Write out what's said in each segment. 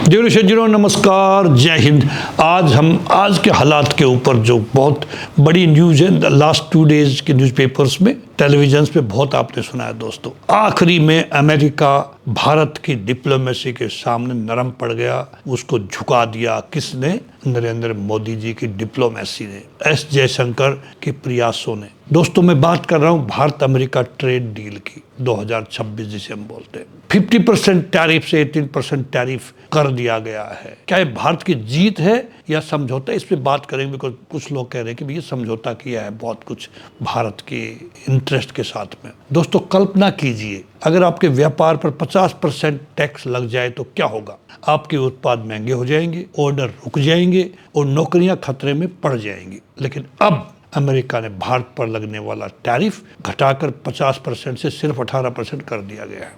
Dear सज्जनों, नमस्कार, जय हिंद। आज के हालात के ऊपर जो बहुत बड़ी न्यूज़ है, लास्ट 2 डेज के न्यूज़पेपर्स में, टेलीविजन पे बहुत आपने सुना है दोस्तों। आखिरी में अमेरिका भारत की डिप्लोमेसी के सामने नरम पड़ गया, उसको झुका दिया। किसने? नरेंद्र मोदी जी की डिप्लोमेसी ने, एस जयशंकर के प्रयासों ने। दोस्तों, मैं बात कर रहा हूं भारत अमेरिका ट्रेड डील की, 2026 जिसे हम बोलते हैं। 50% टैरिफ से 18% टैरिफ कर दिया गया है। क्या ये भारत की जीत है या समझौता? इस पे बात करेंगे, बिकॉज कुछ लोग कह रहे हैं कि भैया समझौता किया है बहुत कुछ भारत के इंटरेस्ट के साथ में। दोस्तों, कल्पना कीजिए, अगर आपके व्यापार पर 50% टैक्स लग जाए तो क्या होगा? आपके उत्पाद महंगे हो जाएंगे, ऑर्डर रुक जाएंगे और नौकरियां खतरे में पड़ जाएंगी। लेकिन अब अमेरिका ने भारत पर लगने वाला टैरिफ घटाकर 50% से सिर्फ 18% कर दिया गया है।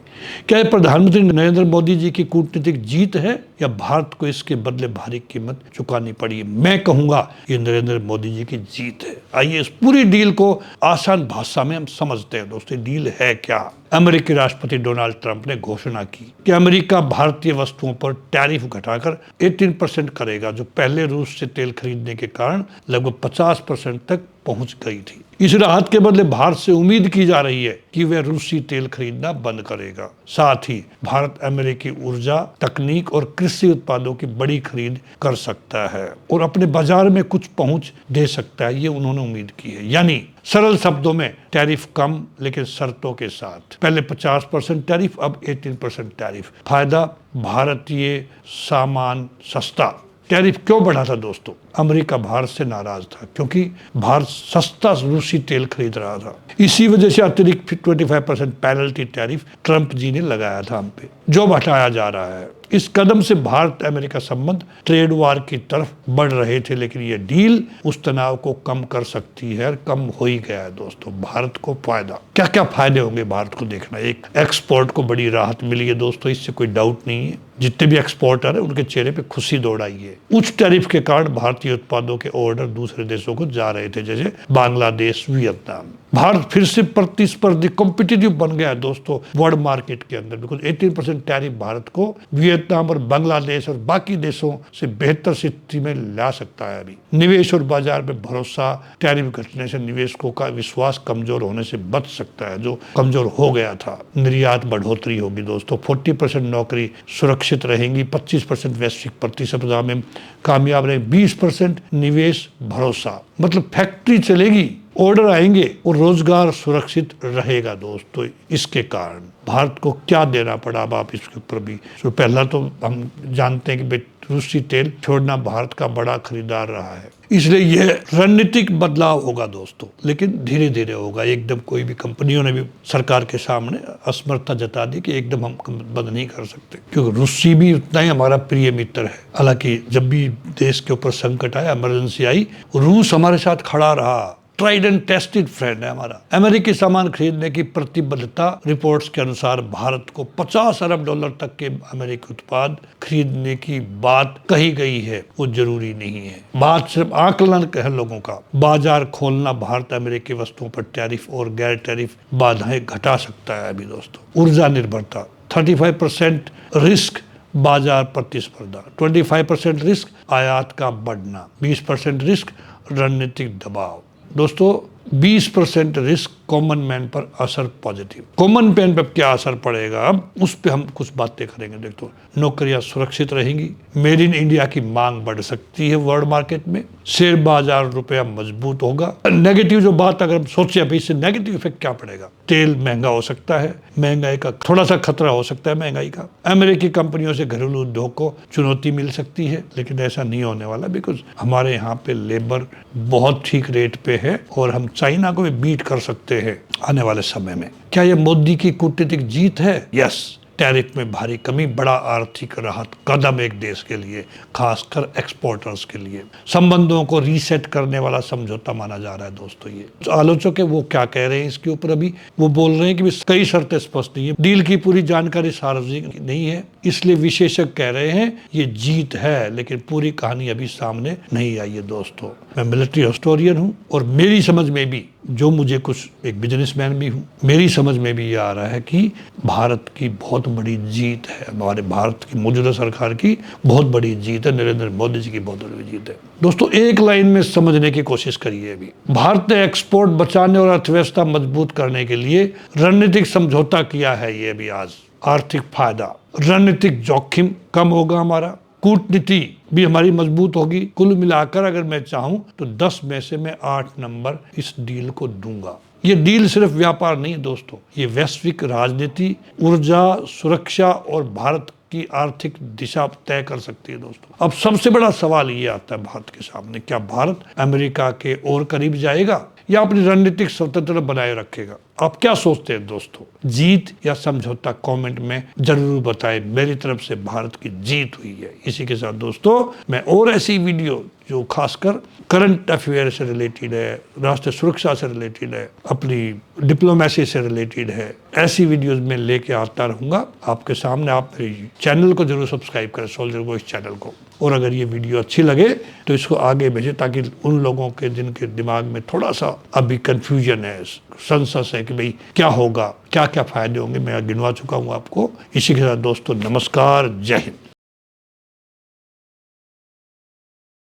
क्या यह प्रधानमंत्री नरेंद्र मोदी जी की कूटनीतिक जीत है या भारत को इसके बदले भारी कीमत चुकानी पड़ी है? मैं कहूंगा ये नरेंद्र मोदी जी की जीत है। आइए इस पूरी डील को आसान भाषा में हम समझते हैं। दोस्तों, डील है क्या? अमेरिकी राष्ट्रपति डोनाल्ड ट्रंप ने घोषणा की कि अमेरिका भारतीय वस्तुओं पर टैरिफ घटाकर 18% करेगा, जो पहले रूस से तेल खरीदने के कारण लगभग 50% तक पहुंच गई थी। इस राहत के बदले भारत से उम्मीद की जा रही है कि वह रूसी तेल खरीदना बंद करेगा। साथ ही भारत अमेरिकी ऊर्जा, तकनीक और कृषि उत्पादों की बड़ी खरीद कर सकता है और अपने बाजार में कुछ पहुंच दे सकता है, ये उन्होंने उम्मीद की है। यानी सरल शब्दों में, टैरिफ कम लेकिन शर्तों के साथ। पहले 50% टैरिफ, अब 18% टैरिफ। फायदा? भारतीय सामान सस्ता। टैरिफ क्यों बढ़ा था दोस्तों? अमेरिका भारत से नाराज था क्योंकि भारत सस्ता रूसी तेल खरीद रहा था। इसी वजह से अतिरिक्त 25% पेनल्टी टैरिफ ट्रंप जी ने लगाया था हम पे, जो हटाया जा रहा है। इस कदम से भारत अमेरिका संबंध ट्रेड वार की तरफ बढ़ रहे थे, लेकिन ये डील उस तनाव को कम कर सकती है और कम हो ही गया है दोस्तों। भारत को फायदा, क्या क्या फायदे होंगे भारत को देखना। एक, एक्सपोर्ट को बड़ी राहत मिली है दोस्तों, इससे कोई डाउट नहीं है। जितने भी एक्सपोर्टर है उनके चेहरे पे खुशी दौड़ आई है। उच्च टैरिफ के कारण भारतीय उत्पादों के ऑर्डर दूसरे देशों को जा रहे थे, जैसे बांग्लादेश, वियतनाम। भारत फिर से प्रतिस्पर्धी कॉम्पिटिटिव बन गया है दोस्तों वर्ल्ड मार्केट के अंदर, बिकॉज 18% टैरिफ भारत को वियतनाम और बांग्लादेश और बाकी देशों से बेहतर स्थिति में ला सकता है। अभी निवेश और बाजार में भरोसा, टैरिफ घटने से निवेशकों का विश्वास कमजोर होने से बच सकता है, जो कमजोर हो गया था। निर्यात बढ़ोतरी होगी दोस्तों, 40% नौकरी सुरक्षित रहेंगी, 25% वैश्विक प्रतिस्पर्धा में कामयाब रहे, 20% निवेश भरोसा, मतलब फैक्ट्री चलेगी, ऑर्डर आएंगे और रोजगार सुरक्षित रहेगा दोस्तों। इसके कारण भारत को क्या देना पड़ा? अब आप इसके ऊपर भी, तो पहला तो हम जानते हैं कि रूसी तेल छोड़ना भारत का बड़ा खरीदार रहा है, इसलिए यह रणनीतिक बदलाव होगा दोस्तों, लेकिन धीरे धीरे होगा। एकदम कोई भी कंपनियों ने भी सरकार के सामने असमर्थता जता दी कि एकदम हम बंद नहीं कर सकते, क्योंकि रूसी भी उतना ही हमारा प्रिय मित्र है। हालांकि जब भी देश के ऊपर संकट आया, इमरजेंसी आई, रूस हमारे साथ खड़ा रहा। ट्राइड एंड टेस्टेड फ्रेंड है हमारा। अमेरिकी सामान खरीदने की प्रतिबद्धता, रिपोर्ट्स के अनुसार भारत को $50 अरब तक के अमेरिकी उत्पाद खरीदने की बात कही गई है। वो जरूरी नहीं है, बात सिर्फ आकलन है लोगों का। बाजार खोलना भारत अमेरिकी वस्तुओं पर टैरिफ और गैर टैरिफ बाधाएं घटा सकता है। अभी दोस्तों, ऊर्जा निर्भरता, 35% रिस्क बाजार प्रतिस्पर्धा, 25% रिस्क आयात का बढ़ना, 20% रिस्क रणनीतिक दबाव। दोस्तों, 20% रिस्क कॉमन मैन पर असर पॉजिटिव। कॉमन मैन पर क्या असर पड़ेगा, अब उस पर हम कुछ बातें करेंगे। देखो, नौकरियां सुरक्षित रहेंगी, मेड इन इंडिया की मांग बढ़ सकती है वर्ल्ड मार्केट में, शेयर बाजार रुपया मजबूत होगा। नेगेटिव जो बात अगर हम सोचे अभी, इससे नेगेटिव इफेक्ट क्या पड़ेगा? तेल महंगा हो सकता है, महंगाई का थोड़ा सा खतरा हो सकता है महंगाई का। अमेरिकी कंपनियों से घरेलू उद्योग को चुनौती मिल सकती है, लेकिन ऐसा नहीं होने वाला, बिकॉज हमारे यहाँ पे लेबर बहुत ठीक रेट पे है और हम चाइना को भी बीट कर सकते हैं आने वाले समय में। क्या यह मोदी की कूटनीतिक जीत है? यस। टैरिफ में भारी कमी बड़ा आर्थिक राहत कदम एक देश के लिए, खासकर एक्सपोर्टर्स के लिए। संबंधों को रीसेट करने वाला समझौता माना जा रहा है दोस्तों। ये आलोचक है वो क्या कह रहे हैं इसके ऊपर, अभी वो बोल रहे हैं कि कई शर्तें स्पष्ट नहीं है, डील की पूरी जानकारी सार्वजनिक नहीं है, इसलिए विशेषज्ञ कह रहे हैं ये जीत है, लेकिन पूरी कहानी अभी सामने नहीं आई है दोस्तों। मैं मिलिट्री हिस्टोरियन हूँ और मेरी समझ में भी जो मुझे कुछ एक बिजनेसमैन भी हूँ, मेरी समझ में भी ये आ रहा है कि भारत की बहुत बड़ी जीत है, हमारे भारत की मौजूदा सरकार की बहुत बड़ी जीत है, नरेंद्र मोदी जी की बहुत बड़ी जीत है। दोस्तों एक लाइन में समझने की कोशिश करिए। अभी भारत ने एक्सपोर्ट बचाने और अर्थव्यवस्था मजबूत करने के लिए रणनीतिक समझौता किया है। ये भी आज आर्थिक फायदा, रणनीतिक जोखिम कम होगा, हमारा कूटनीति भी हमारी मजबूत होगी। कुल मिलाकर अगर मैं चाहूं तो 10 में से मैं 8 नंबर इस डील को दूंगा। ये डील सिर्फ व्यापार नहीं है दोस्तों, ये वैश्विक राजनीति, ऊर्जा, सुरक्षा और भारत की आर्थिक दिशा तय कर सकती है दोस्तों। अब सबसे बड़ा सवाल ये आता है भारत के सामने, क्या भारत अमेरिका के और करीब जाएगा या अपनी रणनीतिक स्वतंत्रता बनाए रखेगा? आप क्या सोचते हैं दोस्तों? जीत या समझौता कमेंट में जरूर बताएं। मेरी तरफ से भारत की जीत हुई है। इसी के साथ दोस्तों मैं और ऐसी वीडियो जो खासकर करंट अफेयर से रिलेटेड है, राष्ट्रीय सुरक्षा से रिलेटेड है, अपनी डिप्लोमेसी से रिलेटेड है, ऐसी वीडियोस में लेके आता रहूंगा आपके सामने। आप मेरे चैनल को जरूर सब्सक्राइब करें, सोल्जर वॉइस चैनल को। और अगर ये वीडियो अच्छी लगे तो इसको आगे भेजें, ताकि उन लोगों के जिनके दिमाग में थोड़ा सा अभी कंफ्यूजन है, संशय है कि भाई क्या होगा, क्या क्या फायदे होंगे, मैं गिनवा चुका हूँ आपको। इसी के साथ दोस्तों नमस्कार, जय हिंद।